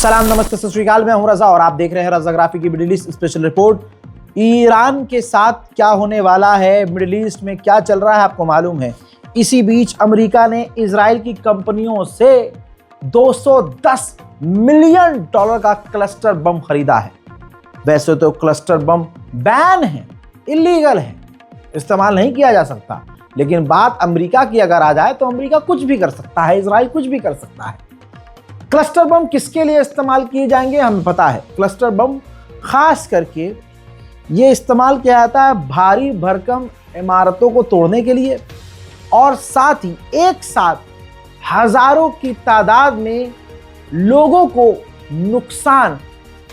सलाम, नमस्ते, सत श्री अकाल। मैं हूं रजा और आप देख रहे हैं रजाग्राफी की middle east special report. Iran के साथ क्या होने वाला है, मिडिल ईस्ट में क्या चल रहा है, आपको मालूम है। इसी बीच अमेरिका ने इजराइल की कंपनियों से $210 मिलियन का क्लस्टर बम खरीदा है। वैसे तो क्लस्टर बम बैन है, इलीगल है, इस्तेमाल नहीं किया जा सकता, लेकिन बात अमेरिका की अगर आ जाए तो अमेरिका कुछ भी कर सकता है, इजराइल कुछ भी कर सकता है। क्लस्टर बम किसके लिए इस्तेमाल किए जाएंगे हमें पता है। क्लस्टर बम खास करके ये इस्तेमाल किया जाता है भारी भरकम इमारतों को तोड़ने के लिए और साथ ही एक साथ हजारों की तादाद में लोगों को नुकसान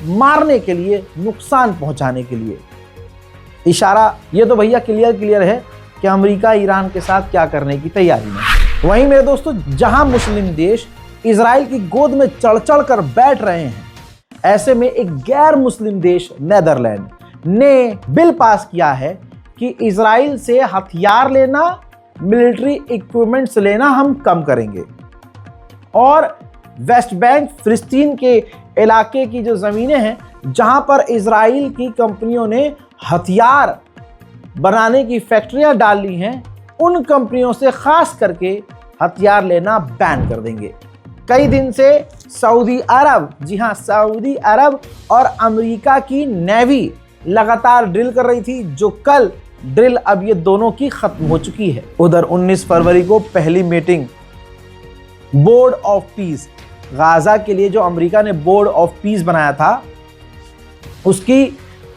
मारने के लिए, नुकसान पहुंचाने के लिए। इशारा ये तो भैया क्लियर है कि अमेरिका ईरान के साथ क्या करने की तैयारी में। वहीं मेरे दोस्तों, जहां मुस्लिम देश इजराइल की गोद में चढ़ कर बैठ रहे हैं, ऐसे में एक गैर मुस्लिम देश नेदरलैंड ने बिल पास किया है कि इजराइल से हथियार लेना, मिलिट्री इक्विपमेंट्स लेना हम कम करेंगे और वेस्ट बैंक, फिलिस्तीन के इलाके की जो ज़मीनें हैं जहां पर इजराइल की कंपनियों ने हथियार बनाने की फैक्ट्रियां डाल ली हैं, उन कंपनियों से खास करके हथियार लेना बैन कर देंगे। कई दिन से सऊदी अरब, जी हां, सऊदी अरब और अमेरिका की नेवी लगातार ड्रिल कर रही थी, जो कल ड्रिल अब ये दोनों की खत्म हो चुकी है। उधर 19 फरवरी को पहली meeting board of peace, Gaza के लिए जो अमेरिका ने बोर्ड ऑफ पीस बनाया था, उसकी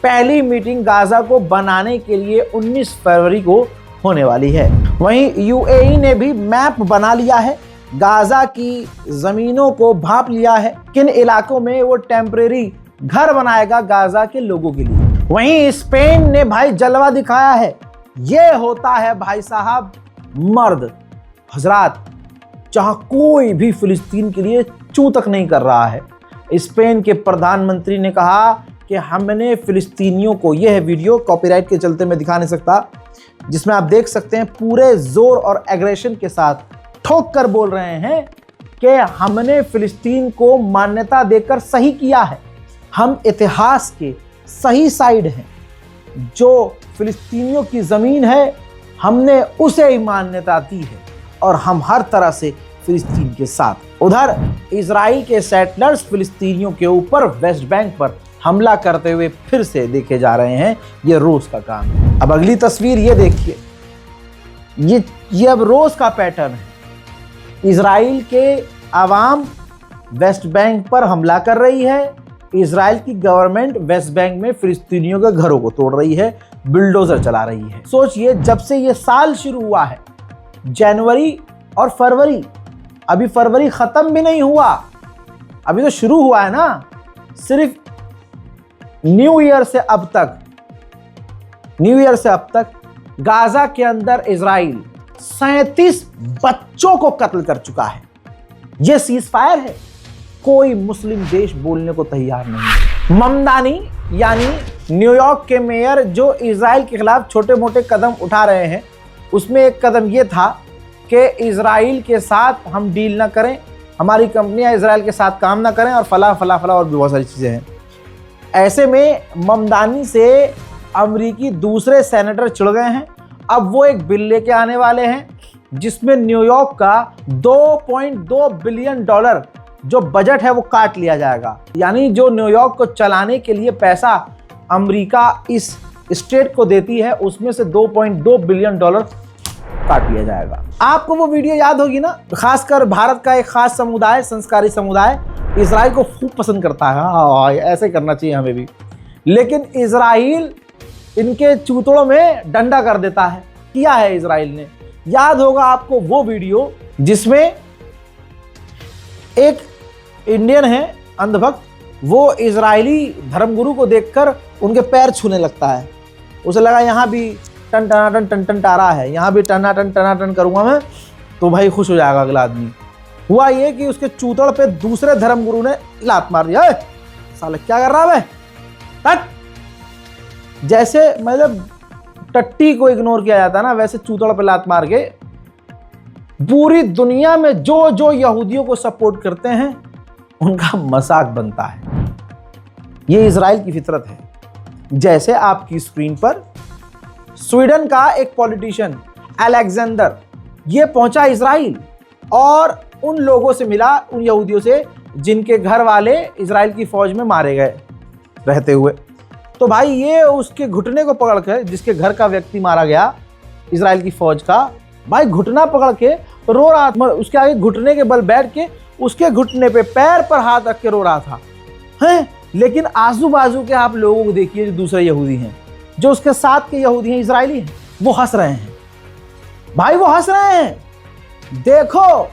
पहली मीटिंग गाजा को बनाने के लिए 19 फरवरी को होने वाली है। वहीं यूएई ने भी मैप बना लिया है, गाजा की जमीनों को भांप लिया है, किन इलाकों में वो टेम्परेरी घर बनाएगा गाजा के लोगों के लिए। वहीं स्पेन ने भाई जलवा दिखाया है। ये होता है भाई साहब मर्द हजरात, जहां कोई भी फिलिस्तीन के लिए चू तक नहीं कर रहा है। स्पेन के प्रधानमंत्री ने कहा कि हमने फिलिस्तीनियों को, यह है वीडियो, कॉपीराइट के चलते मैं दिखा नहीं सकता, जिसमें आप देख सकते हैं पूरे जोर और एग्रेशन के साथ ठोक कर बोल रहे हैं कि हमने फिलिस्तीन को मान्यता देकर सही किया है, हम इतिहास के सही साइड हैं, जो फिलिस्तीनियों की ज़मीन है हमने उसे ही मान्यता दी है और हम हर तरह से फिलिस्तीन के साथ। उधर इजराइल के सेटलर्स फिलिस्तीनियों के ऊपर वेस्ट बैंक पर हमला करते हुए फिर से देखे जा रहे हैं। ये रोज का काम है। अब अगली तस्वीर ये देखिए, ये अब रोज का पैटर्न है। इजराइल के आवाम वेस्ट बैंक पर हमला कर रही है, इजराइल की गवर्नमेंट वेस्ट बैंक में फिलिस्तीनियों के घरों को तोड़ रही है, बुलडोजर चला रही है। सोचिए, जब से ये साल शुरू हुआ है, जनवरी और फरवरी, अभी फरवरी खत्म भी नहीं हुआ, अभी तो शुरू हुआ है ना। सिर्फ न्यू ईयर से अब तक गाजा के अंदर इजराइल 37 बच्चों को कत्ल कर चुका है। यह सीज फायर है। कोई मुस्लिम देश बोलने को तैयार नहीं। ममदानी यानी न्यूयॉर्क के मेयर, जो इजराइल के खिलाफ छोटे मोटे कदम उठा रहे हैं, उसमें एक कदम यह था कि इजराइल के साथ हम डील ना करें, हमारी कंपनियां इजराइल के साथ काम ना करें और फला और भी बहुत सारी चीजें हैं। ऐसे में ममदानी से अमेरिकी दूसरे सेनेटर चिढ़ गए हैं। अब वो एक बिल लेके आने वाले हैं जिसमें न्यूयॉर्क का $2.2 बिलियन जो बजट है वो काट लिया जाएगा। यानी जो न्यूयॉर्क को चलाने के लिए पैसा अमेरिका इस स्टेट को देती है, उसमें से $2.2 बिलियन काट लिया जाएगा। आपको वो वीडियो याद होगी ना, खासकर भारत का एक खास समुदाय, संस्कारी समुदाय इजराइल को खूब पसंद करता है। हाँ, ऐसे करना चाहिए हमें भी, लेकिन इजराइल इनके चूतड़ों में डंडा कर देता है। किया है इजराइल ने। याद होगा आपको वो वीडियो जिसमें एक इंडियन है अंधभक्त, वो इजरायली धर्मगुरु को देखकर उनके पैर छूने लगता है। उसे लगा यहाँ भी टन टारा है, यहाँ भी टन करूँगा मैं तो भाई खुश हो जाएगा अगला आदमी। हुआ ये कि उसके चूतड़ पे दूसरे धर्मगुरु ने लात मार दिया। साले क्या कर रहा है मैं? जैसे मतलब टट्टी को इग्नोर किया जाता है ना, वैसे चूतड़ पे लात मार के पूरी दुनिया में जो जो यहूदियों को सपोर्ट करते हैं उनका मजाक बनता है। ये इजराइल की फितरत है। जैसे आपकी स्क्रीन पर स्वीडन का एक पॉलिटिशियन अलेक्जेंडर ये पहुंचा इजराइल और उन लोगों से मिला, उन यहूदियों से जिनके घर वाले इजराइल की फौज में मारे गए रहते हुए। तो भाई ये उसके घुटने को पकड़ कर, जिसके घर का व्यक्ति मारा गया इजराइल की फौज का, भाई घुटना पकड़ के रो रहा था। उसके आगे घुटने के बल बैठ के उसके घुटने पे पैर पर हाथ रख के रो रहा था हैं। लेकिन आजू बाजू के आप लोगों को देखिए, जो दूसरे यहूदी हैं, जो उसके साथ के यहूदी हैं, इजरायली हैं, वो हंस रहे हैं। भाई वो हंस रहे हैं। देखो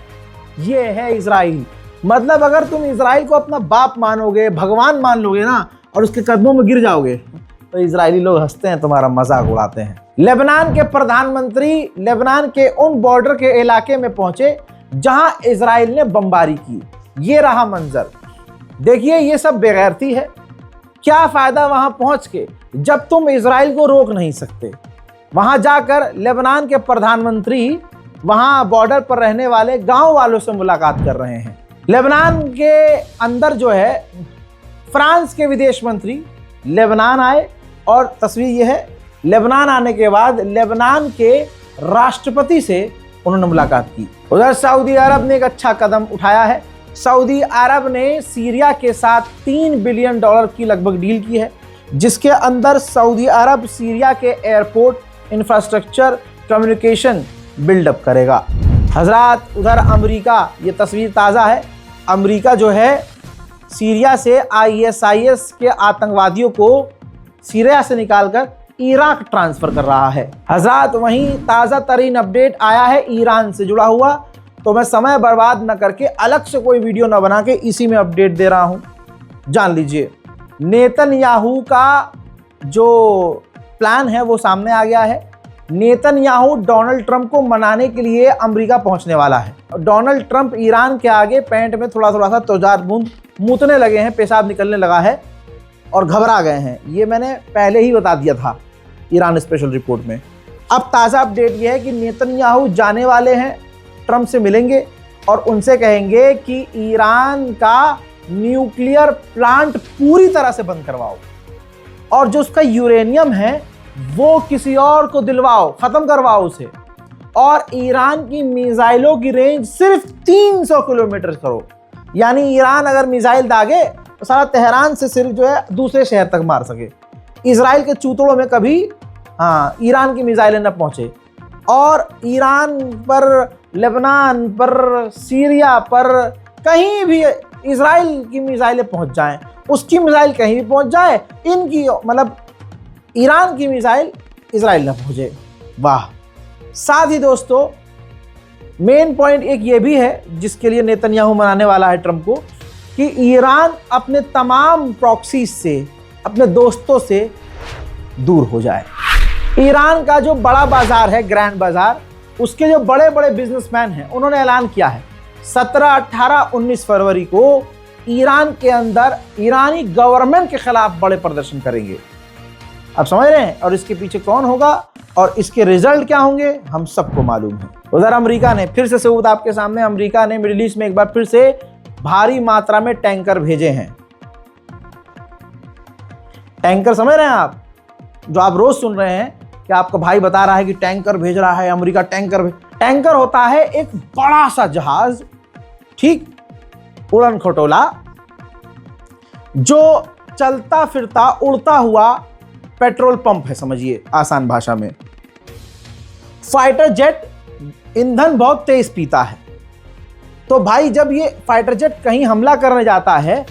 ये है इजराइल। मतलब अगर तुम इजराइल को अपना बाप मानोगे, भगवान मान लोगे ना, और उसके कदमों में गिर जाओगे, तो इजरायली लोग हंसते हैं, तुम्हारा मजाक उड़ाते हैं। लेबनान के प्रधानमंत्री लेबनान के उन बॉर्डर के इलाके में पहुंचे जहां इजराइल ने बमबारी की। ये रहा मंजर। देखिए ये सब बेगैरती है। क्या फायदा वहां पहुंच के जब तुम इजराइल को रोक नहीं सकते। वहां जाकर लेबनान के प्रधानमंत्री वहां बॉर्डर पर रहने वाले गांव वालों से मुलाकात कर रहे हैं। लेबनान के अंदर जो है, फ्रांस के विदेश मंत्री लेबनान आए और तस्वीर ये है। लेबनान आने के बाद लेबनान के राष्ट्रपति से उन्होंने मुलाकात की। उधर सऊदी अरब ने एक अच्छा कदम उठाया है। सऊदी अरब ने सीरिया के साथ $3 बिलियन की लगभग डील की है, जिसके अंदर सऊदी अरब सीरिया के एयरपोर्ट, इंफ्रास्ट्रक्चर, कम्युनिकेशन बिल्डअप करेगा। हजरात उधर अमेरिका, ये तस्वीर ताज़ा है, अमेरिका जो है सीरिया से ISIS के आतंकवादियों को सीरिया से निकालकर इराक ट्रांसफ़र कर रहा है। हजरात वहीं ताज़ा तरीन अपडेट आया है ईरान से जुड़ा हुआ, तो मैं समय बर्बाद न करके अलग से कोई वीडियो न बना के इसी में अपडेट दे रहा हूँ। जान लीजिए, नेतन्याहू का जो प्लान है वो सामने आ गया है। नेतन्याहू डोनाल्ड ट्रंप को मनाने के लिए अमेरिका पहुंचने वाला है। डोनाल्ड ट्रंप ईरान के आगे पैंट में थोड़ा थोड़ा सा तौजार बूंद मूतने लगे हैं, पेशाब निकलने लगा है और घबरा गए हैं। ये मैंने पहले ही बता दिया था ईरान स्पेशल रिपोर्ट में। अब ताज़ा अपडेट ये है कि नेतन्याहू जाने वाले हैं, ट्रंप से मिलेंगे और उनसे कहेंगे कि ईरान का न्यूक्लियर प्लांट पूरी तरह से बंद करवाओ और जो उसका यूरेनियम है वो किसी और को दिलवाओ, ख़त्म करवाओ उसे, और ईरान की मिसाइलों की रेंज सिर्फ 300 किलोमीटर करो। यानी ईरान अगर मिसाइल दागे तो सारा तेहरान से सिर्फ जो है दूसरे शहर तक मार सके। इजराइल के चूतड़ों में कभी ईरान की मिसाइलें न पहुँचे और ईरान पर, लेबनान पर, सीरिया पर कहीं भी इजराइल की मिसाइलें पहुँच जाएं, उसकी मिसाइल कहीं भी पहुँच जाए, इनकी मतलब ईरान की मिसाइल इजराइल न पहुँचे। वाह। साथ ही दोस्तों मेन पॉइंट एक ये भी है जिसके लिए नेतन्याहू मनाने वाला है ट्रंप को, कि ईरान अपने तमाम प्रॉक्सीज से, अपने दोस्तों से दूर हो जाए। ईरान का जो बड़ा बाजार है, ग्रैंड बाजार, उसके जो बड़े बड़े बिजनेसमैन हैं, उन्होंने ऐलान किया है 17, 18, 19 फरवरी को ईरान के अंदर ईरानी गवर्नमेंट के खिलाफ बड़े प्रदर्शन करेंगे। आप समझ रहे हैं? और इसके पीछे कौन होगा और इसके रिजल्ट क्या होंगे हम सबको मालूम है। उधर अमेरिका ने फिर से सबूत आपके सामने, अमेरिका ने मिडिल ईस्ट में एक बार फिर से भारी मात्रा में टैंकर भेजे हैं। टैंकर समझ रहे हैं आप, जो आप रोज सुन रहे हैं कि आपका भाई बता रहा है कि टैंकर भेज रहा है अमेरिका, टैंकर होता है एक बड़ा सा जहाज, ठीक, उड़न खटोला, जो चलता फिरता उड़ता हुआ पेट्रोल पंप है, समझिए आसान भाषा में। फाइटर जेट ईंधन बहुत तेज पीता है, तो भाई जब ये फाइटर जेट कहीं हमला करने जाता है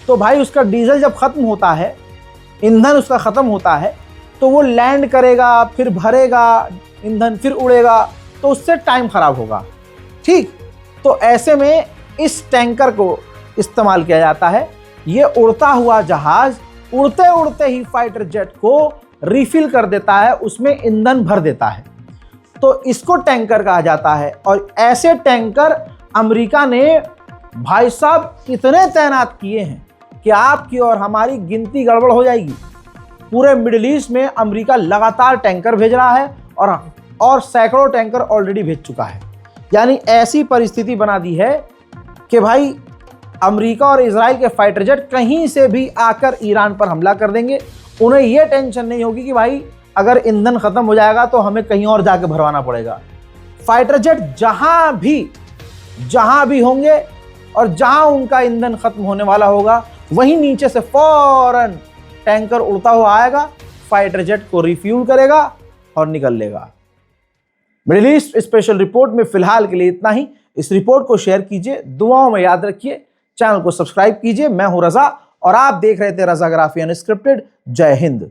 तो भाई उसका डीजल जब खत्म होता है, ईंधन उसका खत्म होता है, तो वो लैंड करेगा, फिर भरेगा ईंधन, फिर उड़ेगा, तो उससे टाइम खराब होगा, ठीक। तो ऐसे में इस टैंकर को इस्तेमाल किया जाता है। ये उड़ता हुआ जहाज उड़ते उड़ते ही फाइटर जेट को रिफिल कर देता है, उसमें ईंधन भर देता है, तो इसको टैंकर कहा जाता है। और ऐसे टैंकर अमेरिका ने भाई साहब इतने तैनात किए हैं कि आपकी और हमारी गिनती गड़बड़ हो जाएगी। पूरे मिडिल ईस्ट में अमेरिका लगातार टैंकर भेज रहा है और सैकड़ों टैंकर ऑलरेडी भेज चुका है। यानी ऐसी परिस्थिति बना दी है कि भाई अमेरिका और इजराइल के फाइटर जेट कहीं से भी आकर ईरान पर हमला कर देंगे। उन्हें यह टेंशन नहीं होगी कि भाई अगर ईंधन खत्म हो जाएगा तो हमें कहीं और जाके भरवाना पड़ेगा। फाइटर जेट जहां भी होंगे और जहां उनका ईंधन खत्म होने वाला होगा, वहीं नीचे से फौरन टैंकर उड़ता हुआ आएगा, फाइटर जेट को रिफ्यूल करेगा और निकल लेगा। मिडिल ईस्ट स्पेशल रिपोर्ट में फिलहाल के लिए इतना ही। इस रिपोर्ट को शेयर कीजिए, दुआओं में याद रखिए, चैनल को सब्सक्राइब कीजिए। मैं हूं रजा और आप देख रहे थे रजाग्राफी अनस्क्रिप्टेड। जय हिंद।